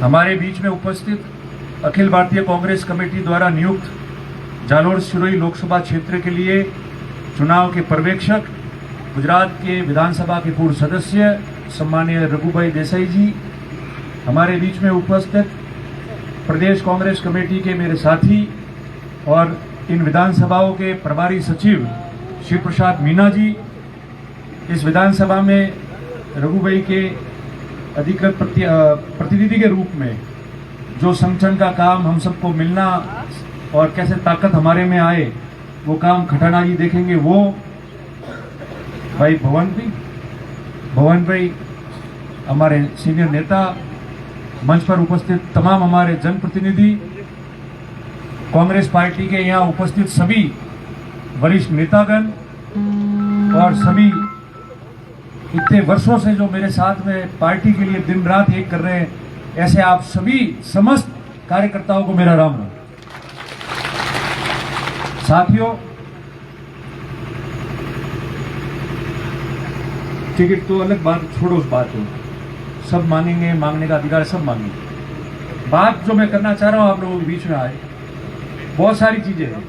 हमारे बीच में उपस्थित अखिल भारतीय कांग्रेस कमेटी द्वारा नियुक्त जालोर सिरोही लोकसभा क्षेत्र के लिए चुनाव के पर्यवेक्षक, गुजरात के विधानसभा के पूर्व सदस्य सम्माननीय रघुभाई देसाई जी, हमारे बीच में उपस्थित प्रदेश कांग्रेस कमेटी के मेरे साथी और इन विधानसभाओं के प्रभारी सचिव शिव प्रसाद मीना जी, इस विधानसभा में रघुभाई के अधिकृत प्रतिनिधि के रूप में जो संगठन का काम हम सबको मिलना और कैसे ताकत हमारे में आए वो काम खटाना जी देखेंगे। वो भाई भवन भाई हमारे सीनियर नेता, मंच पर उपस्थित तमाम हमारे जनप्रतिनिधि, कांग्रेस पार्टी के यहाँ उपस्थित सभी वरिष्ठ नेतागण और सभी इतने वर्षों से जो मेरे साथ में पार्टी के लिए दिन रात एक कर रहे हैं, ऐसे आप सभी समस्त कार्यकर्ताओं को मेरा राम राम। साथियों, टिकट तो अलग बात, छोड़ो उस बात को, सब मांगेंगे, मांगने का अधिकार सब मांगेंगे। बात जो मैं करना चाह रहा हूं आप लोगों के बीच में आए, बहुत सारी चीजें हैं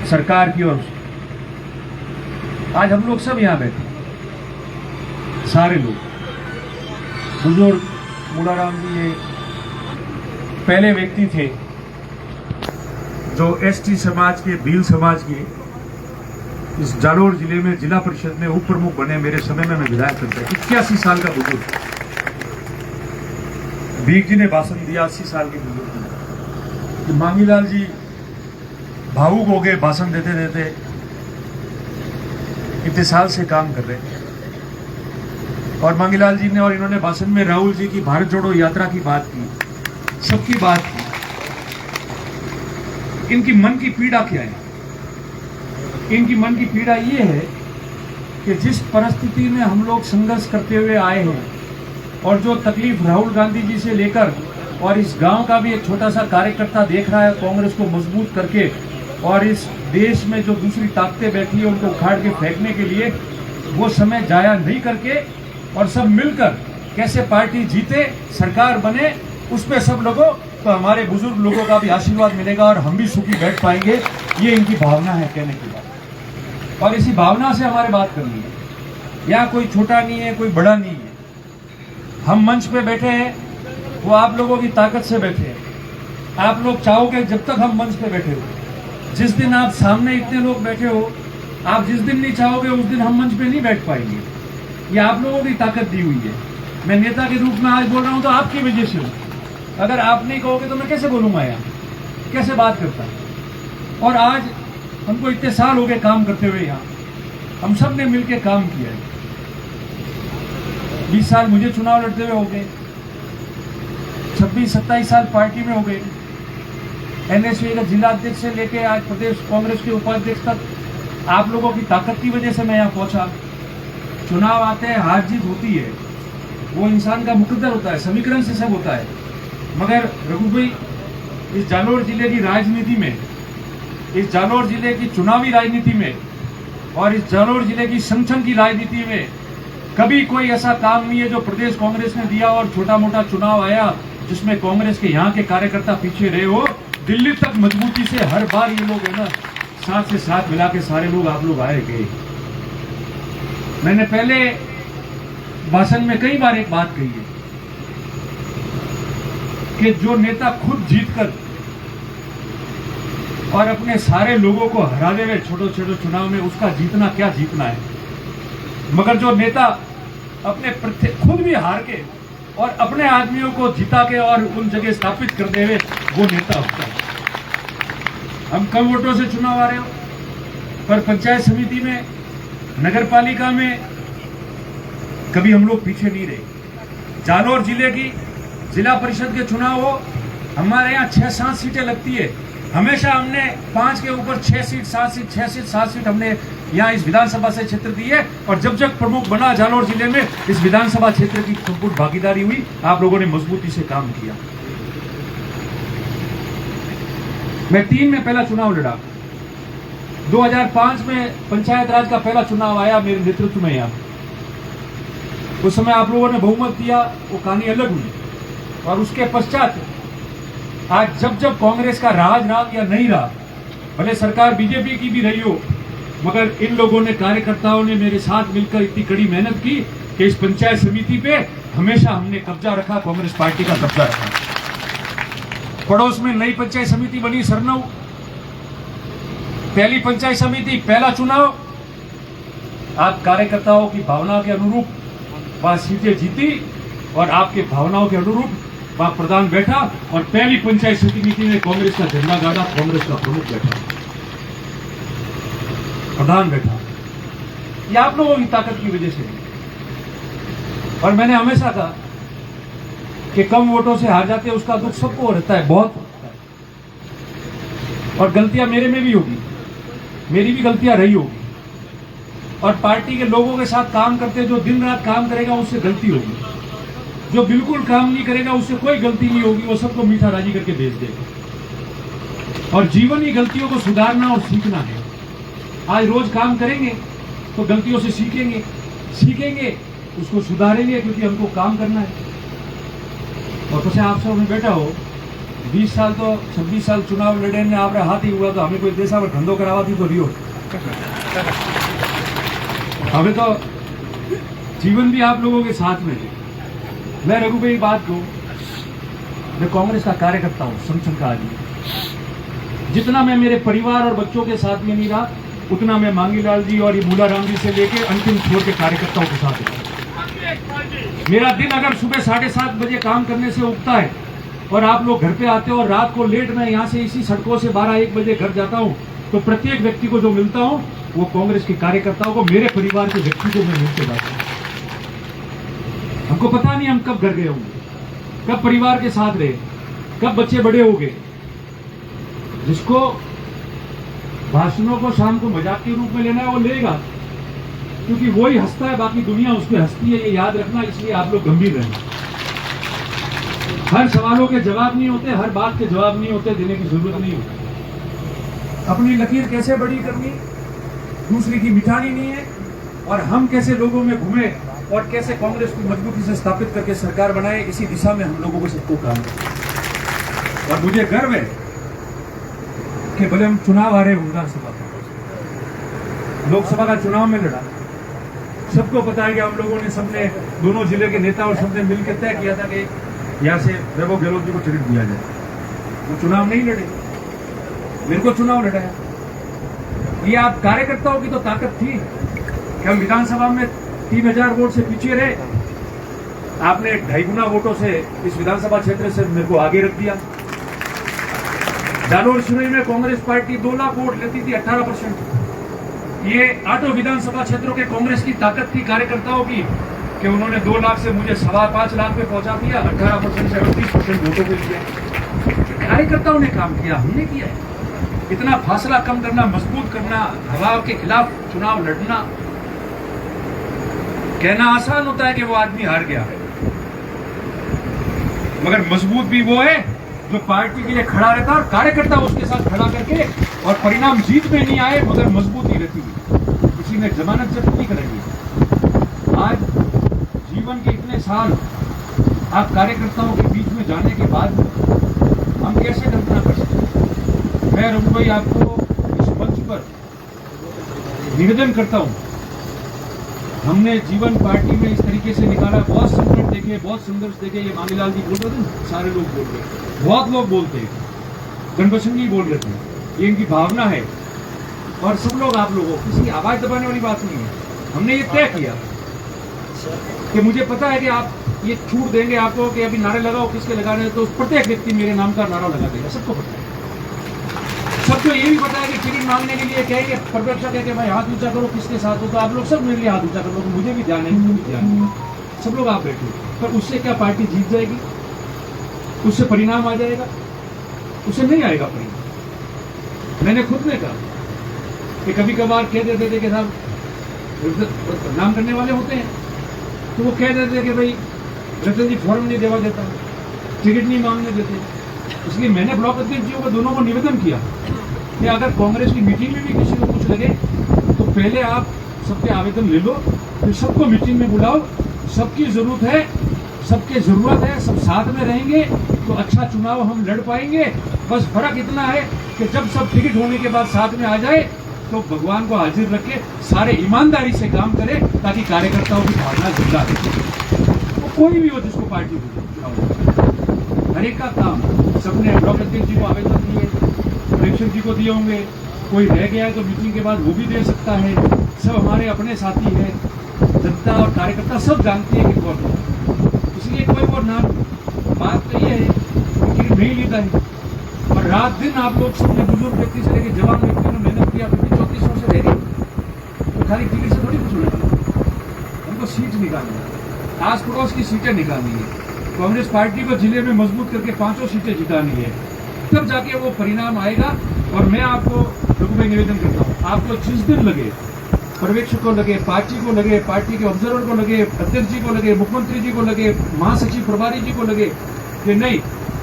सरकार की ओर से। आज हम लोग सब यहां बैठे, सारे लोग, बुजुर्ग मूलाराम जी ये पहले व्यक्ति थे जो एसटी समाज के, भील समाज के इस जालोर जिले में जिला परिषद में उप प्रमुख बने। मेरे समय में मैं विधायक बन गया, 81 साल का बुजुर्ग। भीख जी ने भाषण दिया, 80 साल के बुजुर्ग। मांगीलाल जी भावुक हो गए भाषण देते देते, इतने साल से काम कर रहे हैं। और मांगीलाल जी ने और इन्होंने भाषण में राहुल जी की भारत जोड़ो यात्रा की बात की, सबकी बात की। इनकी मन की पीड़ा क्या है? इनकी मन की पीड़ा ये है कि जिस परिस्थिति में हम लोग संघर्ष करते हुए आए हैं और जो तकलीफ राहुल गांधी जी से लेकर और इस गांव का भी एक छोटा सा कार्यकर्ता देख रहा है कांग्रेस को मजबूत करके, और इस देश में जो दूसरी ताकतें बैठी है उनको उखाड़ के फेंकने के लिए, वो समय जाया नहीं करके और सब मिलकर कैसे पार्टी जीते, सरकार बने, उस पर सब लोगों तो हमारे बुजुर्ग लोगों का भी आशीर्वाद मिलेगा और हम भी सुखी बैठ पाएंगे। ये इनकी भावना है कहने की बात, और इसी भावना से हमारे बात करनी है। यहाँ कोई छोटा नहीं है, कोई बड़ा नहीं है। हम मंच पे बैठे हैं वो आप लोगों की ताकत से बैठे हैं। आप लोग चाहोगे जब तक हम मंच पे बैठे हो, जिस दिन आप सामने इतने लोग बैठे हो, आप जिस दिन नहीं चाहोगे उस दिन हम मंच पे नहीं बैठ पाएंगे। ये आप लोगों की ताकत दी हुई है। मैं नेता के रूप में आज बोल रहा हूं तो आपकी वजह से हूं। अगर आप नहीं कहोगे तो मैं कैसे बोलूंगा यहाँ, कैसे बात करता। और आज हमको इतने साल हो गए काम करते हुए, यहाँ हम सब ने मिलकर काम किया है। 20 साल मुझे चुनाव लड़ते हुए हो गए, 26-27 साल पार्टी में हो गए। एनएसयू का जिला अध्यक्ष से लेके आज प्रदेश कांग्रेस के उपाध्यक्ष तक आप लोगों की ताकत की वजह से मैं यहाँ पहुंचा। चुनाव आते हैं, हार जीत होती है, वो इंसान का मुकद्दर होता है, समीकरण से सब होता है। मगर रघु भाई, इस जालोर जिले की राजनीति में, इस जालोर जिले की चुनावी राजनीति में और इस जालोर जिले की संगठन की राजनीति में कभी कोई ऐसा काम नहीं है जो प्रदेश कांग्रेस ने दिया और छोटा मोटा चुनाव आया जिसमें कांग्रेस के यहाँ के कार्यकर्ता पीछे रहे हो। दिल्ली तक मजबूती से हर बार ये लोग है ना, साथ से साथ मिला के सारे लोग आप लोग आए गए। मैंने पहले भाषण में कई बार एक बात कही है कि जो नेता खुद जीतकर और अपने सारे लोगों को हराते हुए छोटे छोटे चुनाव में, उसका जीतना क्या जीतना है। मगर जो नेता अपने खुद भी हार के और अपने आदमियों को जिता के और उन जगह स्थापित कर दे हुए, वो नेता होता है। हम कम वोटों से चुनाव आ रहे हो, पर पंचायत समिति में, नगर पालिका में कभी हम लोग पीछे नहीं रहे। जालोर जिले की जिला परिषद के चुनाव हो, हमारे यहाँ 6-7 सीटें लगती है। हमेशा हमने 5 के ऊपर 6 सीट, 7 सीट, 6 सीट, 7 सीट हमने यहाँ इस विधानसभा से क्षेत्र दी है। और जब जब प्रमुख बना जालोर जिले में, इस विधानसभा क्षेत्र की संपूर्ण भागीदारी हुई, आप लोगों ने मजबूती से काम किया। मैं 3 में पहला चुनाव लड़ा, 2005 में पंचायत राज का पहला चुनाव आया मेरे नेतृत्व में यहाँ। उस समय आप लोगों ने बहुमत दिया, वो कहानी अलग हुई। और उसके पश्चात आज जब जब कांग्रेस का राज रहा या नहीं रहा, भले सरकार बीजेपी की भी रही हो, मगर इन लोगों ने, कार्यकर्ताओं ने मेरे साथ मिलकर इतनी कड़ी मेहनत की कि इस पंचायत समिति पे हमेशा हमने कब्जा रखा, कांग्रेस पार्टी का कब्जा रखा। पड़ोस में नई पंचायत समिति बनी सरनऊ, पहली पंचायत समिति, पहला चुनाव, आप कार्यकर्ताओं की भावना के अनुरूप वहां सीटें जीती और आपके भावनाओं के अनुरूप वहां प्रधान बैठा और पहली पंचायत समिति में कांग्रेस का झंडा गाड़ा, कांग्रेस का प्रमुख बैठा, प्रधान बैठा। ये आप लोगों की ताकत की वजह से। और मैंने हमेशा कहा कि कम वोटों से हार जाते हैं, उसका दुख सबको रहता है, बहुत होता है। और गलतियां मेरे में भी होगी, मेरी भी गलतियां रही होगी। और पार्टी के लोगों के साथ काम करते, जो दिन रात काम करेगा उससे गलती होगी, जो बिल्कुल काम नहीं करेगा उससे कोई गलती नहीं होगी, वो सबको मीठा राजी करके भेज देगा। और जीवन ही गलतियों को सुधारना और सीखना है। आज रोज काम करेंगे तो गलतियों से सीखेंगे, उसको सुधारेंगे, क्योंकि हमको काम करना है। और कुछ आप सब में बैठा हो 20 साल तो 26 साल चुनाव लड़े ने आप हाथ ही हुआ, तो हमें कोई देशा में धंधो करावा थी तो रियो हमें तो जीवन भी आप लोगों के साथ में है। मैं रघु भाई बात कहूं, मैं कांग्रेस का कार्यकर्ता हूं, संगठन का आदमी। जितना मैं मेरे परिवार और बच्चों के साथ में नहीं रहा, उतना मैं मांगीलाल जी और ये मूलाराम जी से लेके अंतिम छोर के कार्यकर्ताओं के साथ रहा। मेरा दिन अगर सुबह 7:30 बजे काम करने से उगता है और आप लोग घर पे आते हो और रात को लेट मैं यहाँ से इसी सड़कों से 12-1 बजे घर जाता हूँ, तो प्रत्येक व्यक्ति को जो मिलता हूँ वो कांग्रेस के कार्यकर्ताओं को, मेरे परिवार के व्यक्ति को मैं मिलते जाता हूँ। हमको पता नहीं हम कब घर गए होंगे, कब परिवार के साथ रहे, कब बच्चे बड़े हो गए। जिसको भाषणों को शाम को मजाक के रूप में लेना है वो लेगा, क्योंकि वो ही हंसता है, बाकी दुनिया उस पर हंसती है, ये याद रखना। इसलिए आप लोग गंभीर रहें। हर सवालों के जवाब नहीं होते, हर बात के जवाब नहीं होते, देने की जरूरत नहीं होती। अपनी लकीर कैसे बड़ी करनी, दूसरी की मिटानी नहीं है। और हम कैसे लोगों में घूमे और कैसे कांग्रेस को मजबूती से स्थापित करके सरकार बनाए, इसी दिशा में हम लोगों को सबको काम करना। और मुझे गर्व है कि भले हम चुनाव हारे विधानसभा का, लोकसभा का चुनाव में लड़ा, सबको पता है कि हम लोगों ने, सबने, दोनों जिले के नेता और सबने मिलकर तय किया था कि यहाँ से वैभव गहलोत जी को टिकट दिया जाए। वो चुनाव नहीं लड़े, मेरे को चुनाव लड़ाया। ये आप कार्यकर्ताओं की तो ताकत थी कि हम विधानसभा में 3000 वोट से पीछे रहे, आपने 2.5 गुना वोटों से इस विधानसभा क्षेत्र से मेरे को आगे रख दिया। जालोर सुरई में कांग्रेस पार्टी 2 लाख वोट लेती थी, 18%। ये 8 विधानसभा क्षेत्रों के कांग्रेस की ताकत थी कार्यकर्ताओं की कि उन्होंने 2 लाख से मुझे 5.25 लाख पे पहुंचा दिया, 18% से 38% वोटों पे दिया। कार्यकर्ताओं ने काम किया, हमने किया है। इतना फासला कम करना, मजबूत करना, दबाव के खिलाफ चुनाव लड़ना, कहना आसान होता है कि वो आदमी हार गया है, मगर मजबूत भी वो है जो पार्टी के लिए खड़ा रहता है और कार्यकर्ता उसके साथ खड़ा करके, और परिणाम जीत में नहीं आए मगर मजबूती रहती है, किसी ने जमानत जब्त नहीं करेगी। आज जीवन के इतने साल आप कार्यकर्ताओं के बीच में जाने के बाद हम कैसे कल्पना कर सकते हैं। मैं रघु भाई आपको इस मंच पर निवेदन करता हूं, हमने जीवन पार्टी में इस तरीके से निकाला, बहुत संकट देखे, बहुत संघर्ष देखे। ये मांगीलाल जी बोल रहे थे, सारे लोग बोल रहे हैं, बहुत लोग बोलते हैं, गणबसंग जी बोल रहे थे, ये इनकी भावना है। और सब लोग, आप लोगों, किसी आवाज दबाने वाली बात नहीं है। हमने ये तय किया कि मुझे पता है कि आप ये छूट देंगे आपको कि अभी नारे लगाओ, किसके लगाने हैं, तो प्रत्येक व्यक्ति मेरे नाम का नारा लगा देगा, सबको पता है। सबको ये भी पता है कि टिकट मांगने के लिए कहेंगे, प्रतिपक्ष कहेंगे भाई हाथ ऊंचा करो, किसके साथ हो, तो आप लोग सब मेरे लिए हाथ ऊंचा करो, मुझे भी ध्यान है, मुझे भी ध्यान है, सब लोग आप बैठे। पर उससे क्या पार्टी जीत जाएगी? उससे परिणाम आ जाएगा? उससे नहीं आएगा परिणाम। मैंने खुद ने कहा कि कभी कभार कह देते थे कि साहब नाम करने वाले होते हैं, तो वो कह देते कि भाई रतन जी फॉर्म नहीं देवा देता, टिकट नहीं मांगने देते। इसलिए मैंने ब्लॉक अध्यक्ष जी को, दोनों को निवेदन किया कि अगर कांग्रेस की मीटिंग में भी किसी को कुछ लगे तो पहले आप सबके आवेदन ले लो, फिर सबको मीटिंग में बुलाओ, सबकी जरूरत है, सबके जरूरत है, सब साथ में रहेंगे तो अच्छा चुनाव हम लड़ पाएंगे। बस फर्क इतना है कि जब सब टिकट होने के बाद साथ में आ जाए तो भगवान को हाजिर रख के सारे ईमानदारी से काम करें ताकि कार्यकर्ताओं की भावना जिंदा रहे। वो कोई भी हो जिसको पार्टी चुनाव, हर एक का काम, सबने डॉक्टर देव जी को आवेदन दिए, प्रेक्षक जी को दिए होंगे, कोई रह गया है तो मीटिंग के बाद वो भी दे सकता है। सब हमारे अपने साथी है, जनता और कार्यकर्ता सब जानते हैं कि कौन, इसलिए कोई वो नाम, बात तो ये है कि नहीं लेता है। और रात दिन आप लोग सबने बुजुर्ग व्यक्ति से लेकर जवान व्यक्ति ने मेहनत किया, 34 से रह गई तो खाली टिकट से थोड़ी कुछ होगा, हमको सीट निकालनी है, आस पड़ोस की सीटें निकालनी है। कांग्रेस पार्टी को जिले में मजबूत करके 5 सीटें जितानी है, तब जाके वो परिणाम आएगा। और मैं आपको रघुभाई निवेदन करता हूँ, आपको जिस दिन लगे, पर्यवेक्षक को लगे, पार्टी को लगे, पार्टी के ऑब्जर्वर को लगे, अध्यक्ष जी को लगे, मुख्यमंत्री जी को लगे, महासचिव प्रभारी जी को लगे कि नहीं,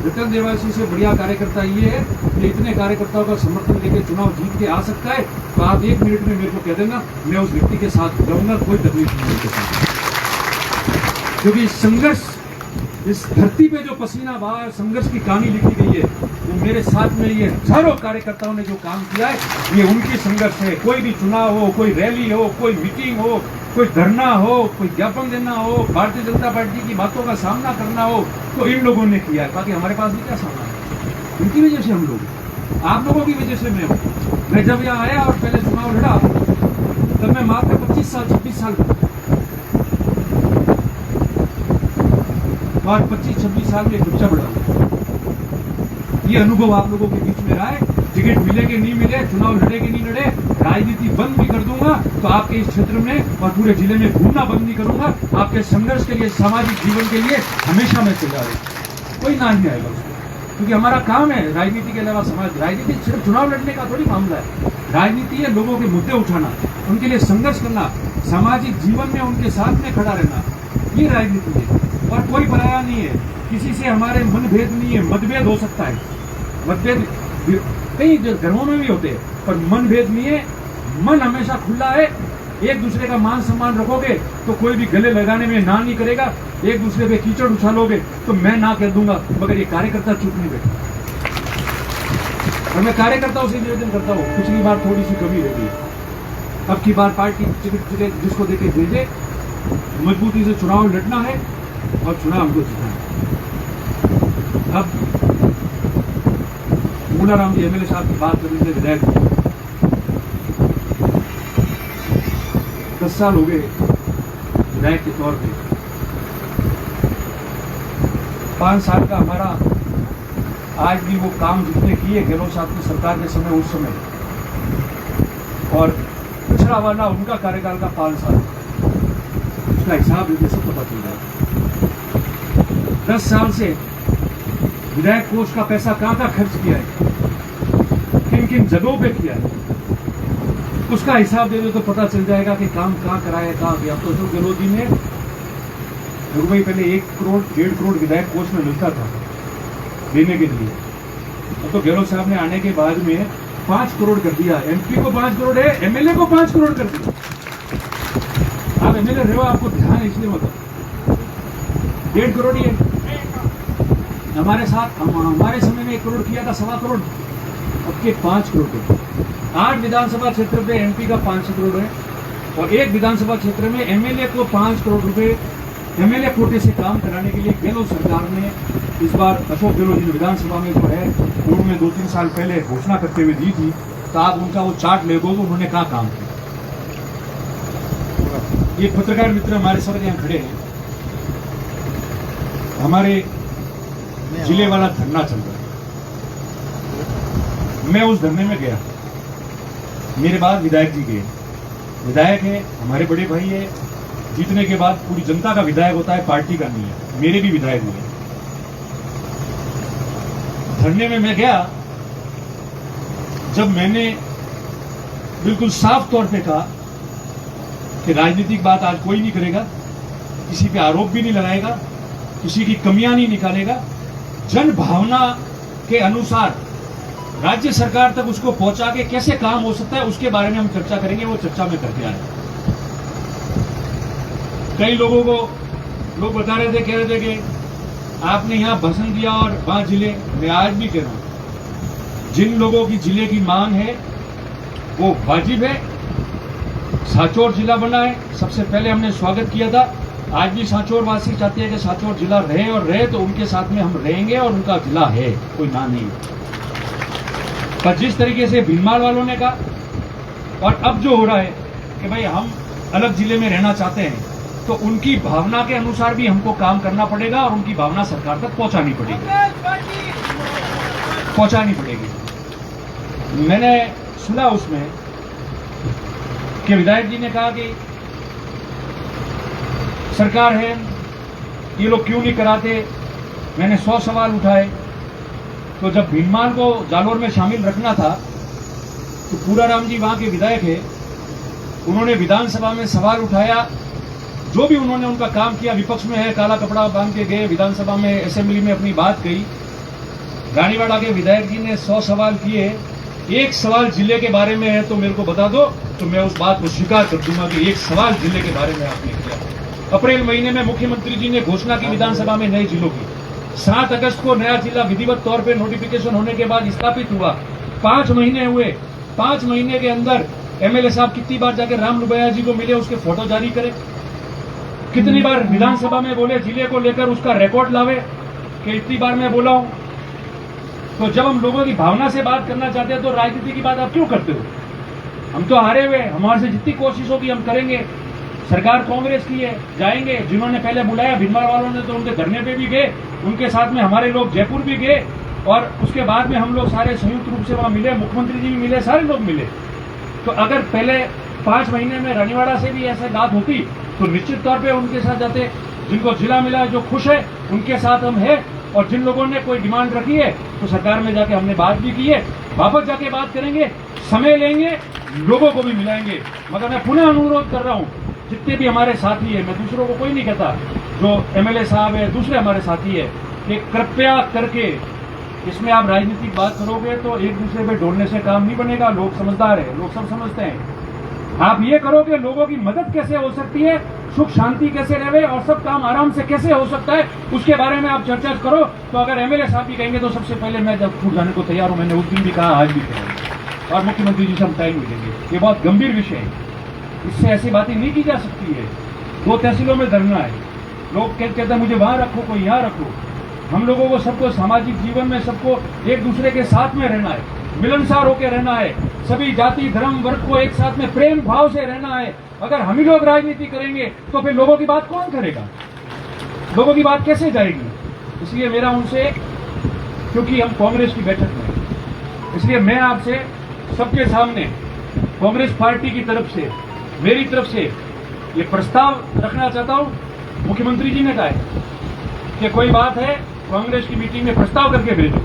रतन देवासी से बढ़िया कार्यकर्ता ये है कि इतने कार्यकर्ताओं का समर्थन लेकर चुनाव जीत के आ सकता है, तो आप 1 मिनट में मेरे को कह देना, मैं उस व्यक्ति के साथ जाऊंगा, कोई तकलीफ नहीं उनके साथ। क्योंकि संघर्ष, इस धरती पे जो पसीना बहा, संघर्ष की कहानी लिखी गई है, वो मेरे साथ में ये हजारों कार्यकर्ताओं ने जो काम किया है, ये उनकी संघर्ष है। कोई भी चुनाव हो, कोई रैली हो, कोई मीटिंग हो, कोई धरना हो, कोई ज्ञापन देना हो, भारतीय जनता पार्टी की बातों का सामना करना हो, तो इन लोगों ने किया है। बाकी हमारे पास भी क्या सामना है, उनकी वजह से हम लोग, आप लोगों की वजह से मैं जब यहाँ आया और पहले चुनाव लड़ा, तब मैं मात्र 25 साल 26 साल और 25-26 साल में बच्चा बड़ा हुआ। ये अनुभव आप लोगों के बीच में रहा है। टिकट मिले कि नहीं मिले, चुनाव लड़े कि नहीं लड़े, राजनीति बंद भी कर दूंगा तो आपके इस क्षेत्र में और पूरे जिले में घूमना बंद नहीं करूंगा। आपके संघर्ष के लिए, सामाजिक जीवन के लिए हमेशा मैं तैयार हूं, कोई ना नहीं आएगा उसको, क्योंकि हमारा काम है राजनीति के अलावा समाज। राजनीति सिर्फ चुनाव लड़ने का थोड़ी मामला है, राजनीति है लोगों के मुद्दे उठाना, उनके लिए संघर्ष करना, सामाजिक जीवन में उनके साथ में खड़ा रहना, ये राजनीति है। और कोई पराया नहीं है, किसी से हमारे मनभेद नहीं है। मतभेद हो सकता है, मतभेद कई धर्मों में भी होते हैं, पर मनभेद नहीं है। मन हमेशा खुला है, एक दूसरे का मान सम्मान रखोगे तो कोई भी गले लगाने में ना नहीं करेगा। एक दूसरे पे कीचड़ उछालोगे तो मैं ना कह दूंगा, मगर ये कार्यकर्ता चुप नहीं बैठे। और मैं कार्यकर्ताओं से निवेदन करता हूँ, पिछली बार थोड़ी सी कमी रह गई, अब की बार पार्टी टिकट जिसको देके भेजे, मजबूती से चुनाव लड़ना है और चुनाव हमको जीतना है। अब मूलाराम जी एमएलए साहब की बात करने से विधायक 10 साल हो गए विधायक के तौर पे। 5 साल का हमारा आज भी वो काम जितने किए गहलोत साहब की सरकार के समय, उस समय, और पिछड़ा वाला उनका कार्यकाल का 5 साल, उसका हिसाब मुझे सब पता चल रहा है। 10 साल से विधायक कोष का पैसा कहाँ खर्च किया है, किन किन जगहों पे किया है, उसका हिसाब दे दो तो पता चल जाएगा कि काम कहाँ कराया, कहाँ किया। तो जो गहलोत जी ने रघुभाई पहले 1 करोड़ 1.5 करोड़ विधायक कोष में मिलता था देने के लिए, तो गहलोत साहब ने आने के बाद में 5 करोड़ कर दिया। एमपी को 5 करोड़ है, एमएलए को 5 करोड़ कर दिया। आप एमएलए रहे हो, आपको ध्यान इसलिए होता, 1.5 करोड़ ही है। हमारे साथ हमारे समय में 1 करोड़ किया था, 1.25 करोड़, अब के 5 करोड़ के 8 विधानसभा क्षेत्र पे एमपी का 500 करोड़ है, और एक विधानसभा क्षेत्र में एमएलए को 5 करोड़ रुपए एमएलए कोटे से काम कराने के लिए गहलोत सरकार ने इस बार अशोक गहलोत जी ने विधानसभा में जो है पूर्व में 2-3 साल पहले घोषणा करते हुए दी थी। तो आप उनका वो चार्ट ले गो, उन्होंने कहा काम किया। ये पत्रकार मित्र हमारे सब यहाँ खड़े हैं, हमारे जिले वाला धरना चल रहा है, मैं उस धरने में गया, मेरे बाद विधायक जी गए। विधायक है, हमारे बड़े भाई है, जीतने के बाद पूरी जनता का विधायक होता है, पार्टी का नहीं है। मेरे भी विधायक हुए। धरने में मैं गया, जब मैंने बिल्कुल साफ तौर पे कहा कि राजनीतिक बात आज कोई नहीं करेगा, किसी पे आरोप भी नहीं लगाएगा, किसी की कमियां नहीं निकालेगा, जन भावना के अनुसार राज्य सरकार तक उसको पहुंचा के कैसे काम हो सकता है उसके बारे में हम चर्चा करेंगे। वो चर्चा में करके आए। कई लोगों को लोग बता रहे थे, कह रहे थे कि आपने यहाँ भाषण दिया और वहां जिले, मैं आज भी कह रहा हूं, जिन लोगों की जिले की मांग है वो वाजिब है। सांचौर जिला बना है, सबसे पहले हमने स्वागत किया था। आज भी सांचौर वासी चाहते हैं कि सांचौर जिला रहे, और रहे तो उनके साथ में हम रहेंगे, और उनका जिला है, कोई ना नहीं। पर जिस तरीके से भीनमाल वालों ने कहा, और अब जो हो रहा है कि भाई हम अलग जिले में रहना चाहते हैं, तो उनकी भावना के अनुसार भी हमको काम करना पड़ेगा, और उनकी भावना सरकार तक पहुंचानी पड़ेगी। मैंने सुना उसमें कि विधायक जी ने कहा कि सरकार है, ये लोग क्यों नहीं कराते। मैंने 100 सवाल उठाए। तो जब भीनमाल को जालोर में शामिल रखना था, तो पूराराम जी वहां के विधायक है, उन्होंने विधानसभा में सवाल उठाया। जो भी उन्होंने उनका काम किया, विपक्ष में है, काला कपड़ा बांध के गए, विधानसभा में असेंबली में अपनी बात कही। रानीवाड़ा के विधायक जी ने 100 सवाल किए, एक सवाल जिले के बारे में है तो मेरे को बता दो, तो मैं उस बात को स्वीकार कर दूंगा कि एक सवाल जिले के बारे में आपने किया। अप्रैल महीने में मुख्यमंत्री जी ने घोषणा की विधानसभा में नए जिलों की। 7 अगस्त को नया जिला विधिवत तौर पर नोटिफिकेशन होने के बाद स्थापित हुआ। 5 महीने हुए। 5 महीने के अंदर एमएलए साहब कितनी बार जाकर राम लुबैया जी को मिले, उसके फोटो जारी करे, कितनी बार विधानसभा में बोले, जिले को लेकर उसका रिकॉर्ड लावे कि इतनी बार मैं बोला हूं। तो जब हम लोगों की भावना से बात करना चाहते हैं तो राजनीति की बात आप क्यों करते हो? हम तो हारे हुए, हमारे से जितनी कोशिश होगी हम करेंगे। सरकार कांग्रेस की है, जाएंगे। जिन्होंने पहले बुलाया भीनमाल वालों ने, तो उनके धरने पे भी गए, उनके साथ में हमारे लोग जयपुर भी गए, और उसके बाद में हम लोग सारे संयुक्त रूप से वहां मिले, मुख्यमंत्री जी भी मिले, सारे लोग मिले। तो अगर पहले 5 महीने में रानीवाड़ा से भी ऐसे बात होती तो निश्चित तौर पे उनके साथ जाते। जिनको जिला मिला, जो खुश है, उनके साथ हम हैं। और जिन लोगों ने कोई डिमांड रखी है तो सरकार में जाके हमने बात भी की है, वापस जाके बात करेंगे, समय लेंगे, लोगों को भी मिलाएंगे। मगर मैं पुनः अनुरोध कर रहा हूं, जितने भी हमारे साथी है, मैं दूसरों को कोई नहीं कहता, जो एमएलए साहब है, दूसरे हमारे साथी है, कि कृपया करके इसमें आप राजनीतिक बात करोगे तो एक दूसरे पे डोलने से काम नहीं बनेगा। लोग समझदार है, लोग सब समझते हैं। आप ये करो कि लोगों की मदद कैसे हो सकती है, सुख शांति कैसे रहे, और सब काम आराम से कैसे हो सकता है, उसके बारे में आप चर्चा करो। तो अगर एमएलए साहब भी कहेंगे तो सबसे पहले मैं जब खुद जाने को तैयार हूं। मैंने उस दिन भी कहा, आज भी कहा, और मुख्यमंत्री जी से हम टाइम मिलेंगे। ये बहुत गंभीर विषय है, इससे ऐसी बातें नहीं की जा सकती है। 2 तहसीलों में धरना है, लोग कहते हैं मुझे वहां रखो, कोई यहाँ रखो। हम लोगों को सबको सामाजिक जीवन में सबको एक दूसरे के साथ में रहना है, मिलनसार होकर रहना है, सभी जाति धर्म वर्ग को एक साथ में प्रेम भाव से रहना है। अगर हम ही लोग राजनीति करेंगे तो फिर लोगों की बात कौन करेगा? लोगों की बात कैसे जाएगी? इसलिए मेरा उनसे, क्योंकि हम कांग्रेस की बैठक में, इसलिए मैं आपसे सबके सामने कांग्रेस पार्टी की तरफ से, मेरी तरफ से ये प्रस्ताव रखना चाहता हूं। मुख्यमंत्री जी ने कहा है कि कोई बात है कांग्रेस की मीटिंग में प्रस्ताव करके भेजो,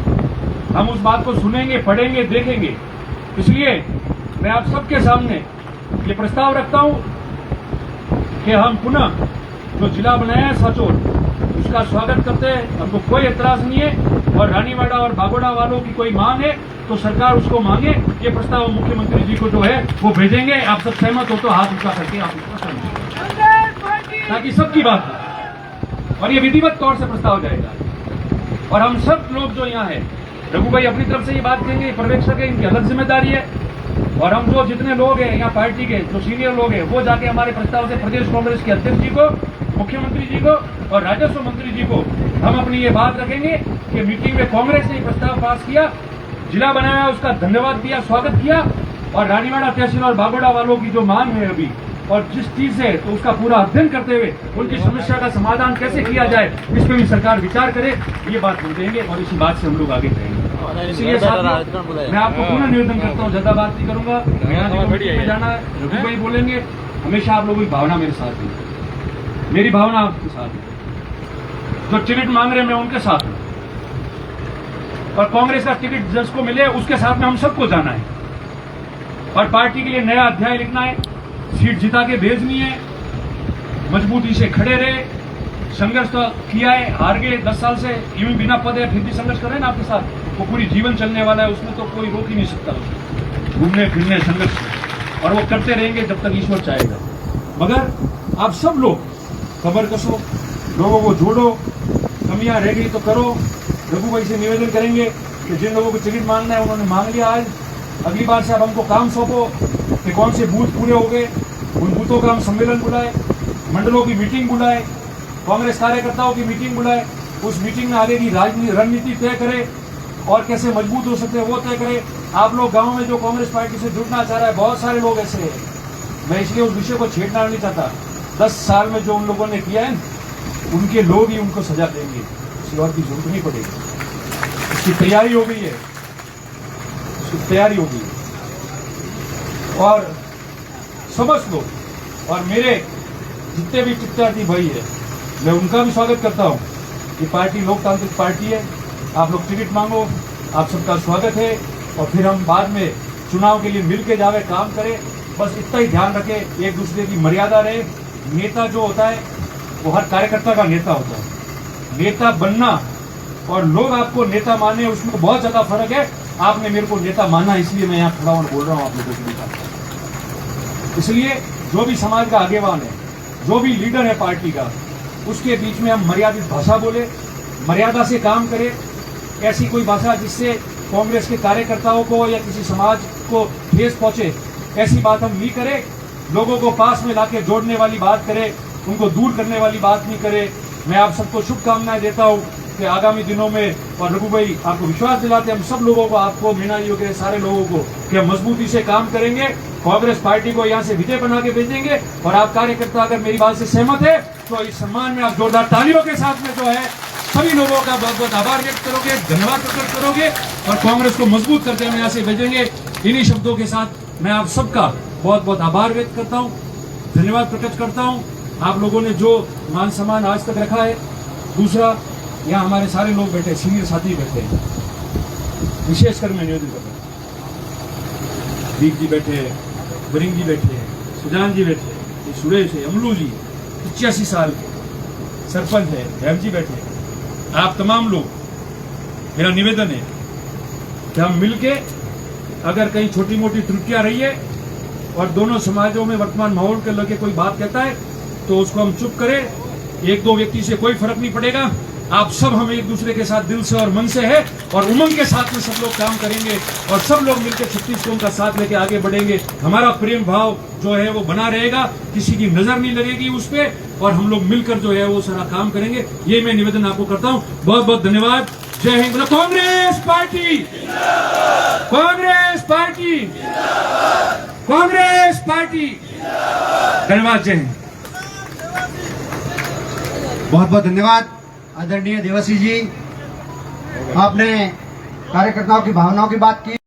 हम उस बात को सुनेंगे, पढ़ेंगे, देखेंगे। इसलिए मैं आप सबके सामने ये प्रस्ताव रखता हूं कि हम पुनः जो जिला बनाया है सांचौर, उसका स्वागत करते हैं। हमको कोई एतराज नहीं है, और रानीवाड़ा और बागोड़ा वालों की कोई मांग है तो सरकार उसको मांगे। ये प्रस्ताव मुख्यमंत्री जी को जो है वो भेजेंगे। आप सब सहमत हो तो हाथ उठा करके आप इसको समझें, ताकि सबकी बात हो, और ये विधिवत तौर से प्रस्ताव जाएगा। और हम सब लोग जो यहाँ है, रघु भाई अपनी तरफ से ये बात कहेंगे, पर्यवेक्षक है, इनकी अलग जिम्मेदारी है। और हम जो जितने लोग हैं यहाँ पार्टी के, जो सीनियर लोग हैं, वो जाके हमारे प्रस्ताव से प्रदेश कांग्रेस के अध्यक्ष जी को, मुख्यमंत्री जी को और राजस्व मंत्री जी को हम अपनी ये बात रखेंगे कि मीटिंग में कांग्रेस ने प्रस्ताव पास किया, जिला बनाया, उसका धन्यवाद दिया, स्वागत किया। और रानीवाड़ा तहसील और बागोड़ा वालों की जो मांग है अभी, और जिस चीज है, तो उसका पूरा अध्ययन करते हुए उनकी समस्या का समाधान कैसे किया जाए, इस पर भी सरकार विचार करे। ये बात हम देंगे और इसी बात से हम लोग आगे बढ़ेंगे। इसलिए मैं आपको पुनः निवेदन करता हूँ, ज्यादा बात नहीं करूंगा, में जाना है, रघु भाई बोलेंगे। हमेशा आप लोगों की भावना मेरे साथ है, मेरी भावना आपके साथ है। जो टिकट मांग रहे हैं मैं उनके साथ हूँ, और कांग्रेस का टिकट जिसको मिले उसके साथ में हम सबको जाना है, और पार्टी के लिए नया अध्याय लिखना है, सीट जिता के भेजनी है, मजबूती से खड़े रहे। संघर्ष तो किया है, हार गए 10 साल से, यूं ही बिना पद है फिर भी संघर्ष कर रहे हैं ना आपके साथ, वो पूरी जीवन चलने वाला है, उसमें तो कोई रोक ही नहीं सकता उसको, घूमने फिरने संघर्ष, और वो करते रहेंगे जब तक ईश्वर चाहेगा। मगर आप सब लोग खबर कसो, लोगों को जोड़ो, कमियां रह गई तो करो। रघु भाई से निवेदन करेंगे कि जिन लोगों को टिकट मांगना है उन्होंने मांग लिया आज, अगली बार से अब हमको काम सौंपो कि कौन से बूथ पूरे हो गए, उन बूथों का हम सम्मेलन बुलाए, मंडलों की मीटिंग बुलाए, कांग्रेस कार्यकर्ताओं की मीटिंग बुलाए, उस मीटिंग में आगे की रणनीति तय करे और कैसे मजबूत हो सकते हैं वो तय करे। आप लोग गांव में जो कांग्रेस पार्टी से जुड़ना चाह रहा है, बहुत सारे लोग ऐसे हैं, मैं इसलिए उस विषय को छेड़ना नहीं चाहता। 10 साल में जो उन लोगों ने किया है, उनके लोग ही उनको सजा देंगे, किसी और की जरूरत नहीं पड़ेगी। उसकी तैयारी हो गई है, उसकी तैयारी हो गई है। और समझ लो, और मेरे जितने भी चित्तार्थी भाई है, मैं उनका भी स्वागत करता हूं। ये पार्टी लोकतांत्रिक पार्टी है, आप लोग टिकट मांगो, आप सबका स्वागत है। और फिर हम बाद में चुनाव के लिए मिलके जावे, काम करें। बस इतना ही ध्यान रखें, एक दूसरे की मर्यादा रहे। नेता जो होता है वो हर कार्यकर्ता का नेता होता है। नेता बनना और लोग आपको नेता माने, उसमें बहुत ज्यादा फर्क है। आपने मेरे को नेता माना, इसलिए मैं यहाँ खड़ा हूं बोल रहा हूं आप लोगों के लिए। इसलिए जो भी समाज का आगेवान है, जो भी लीडर है पार्टी का, उसके बीच में हम मर्यादित भाषा बोले, मर्यादा से काम करें। ऐसी कोई भाषा जिससे कांग्रेस के कार्यकर्ताओं को या किसी समाज को ठेस पहुंचे, ऐसी बात हम नहीं करें। लोगों को पास में लाके जोड़ने वाली बात करें, उनको दूर करने वाली बात नहीं करें। मैं आप सबको शुभकामनाएं देता हूं कि आगामी दिनों में, और रघु भाई आपको विश्वास दिलाते हम सब लोगों को, आपको, मीना जी वगैरह सारे लोगों को, कि हम मजबूती से काम करेंगे। कांग्रेस पार्टी को यहाँ से विजय बना के भेजेंगे। और आप कार्यकर्ता अगर मेरी बात से सहमत है तो इस सम्मान में आप जोरदार तालियों के साथ में जो है सभी लोगों का बहुत बहुत आभार व्यक्त करोगे, धन्यवाद प्रकट करोगे और कांग्रेस को मजबूत करते हम यहाँ से भेजेंगे। इन्हीं शब्दों के साथ मैं आप सबका बहुत बहुत आभार व्यक्त करता हूँ, धन्यवाद प्रकट करता हूँ। आप लोगों ने जो मान सम्मान आज तक रखा है। दूसरा, यहाँ हमारे सारे लोग बैठे, सीनियर साथी बैठे हैं, विशेषकर मैं निवेदन करता हूँ। दीप जी बैठे हैं, बरिंग जी बैठे हैं, सुजान जी बैठे हैं, सुरेश है, अमलू जी 85 साल के सरपंच है, हेम जी बैठे हैं। आप तमाम लोग, मेरा निवेदन है कि हम मिलके, अगर कहीं छोटी मोटी त्रुटियां रही है और दोनों समाजों में वर्तमान माहौल के लगे कोई बात कहता है तो उसको हम चुप करें। एक दो व्यक्ति से कोई फर्क नहीं पड़ेगा। आप सब हम एक दूसरे के साथ दिल से और मन से है और उमंग के साथ में सब लोग काम करेंगे और सब लोग मिलकर छत्तीसगढ़ का साथ लेके आगे बढ़ेंगे। हमारा प्रेम भाव जो है वो बना रहेगा, किसी की नजर नहीं लगेगी उस पर, और हम लोग मिलकर जो है वो सारा काम करेंगे। ये मैं निवेदन आपको करता हूँ। बहुत बहुत धन्यवाद। जय Hind. Congress party, Congress party, Congress party. धन्यवाद। जय हिंद। बहुत बहुत धन्यवाद आदरणीय देवासी जी, आपने कार्यकर्ताओं की भावनाओं की बात की।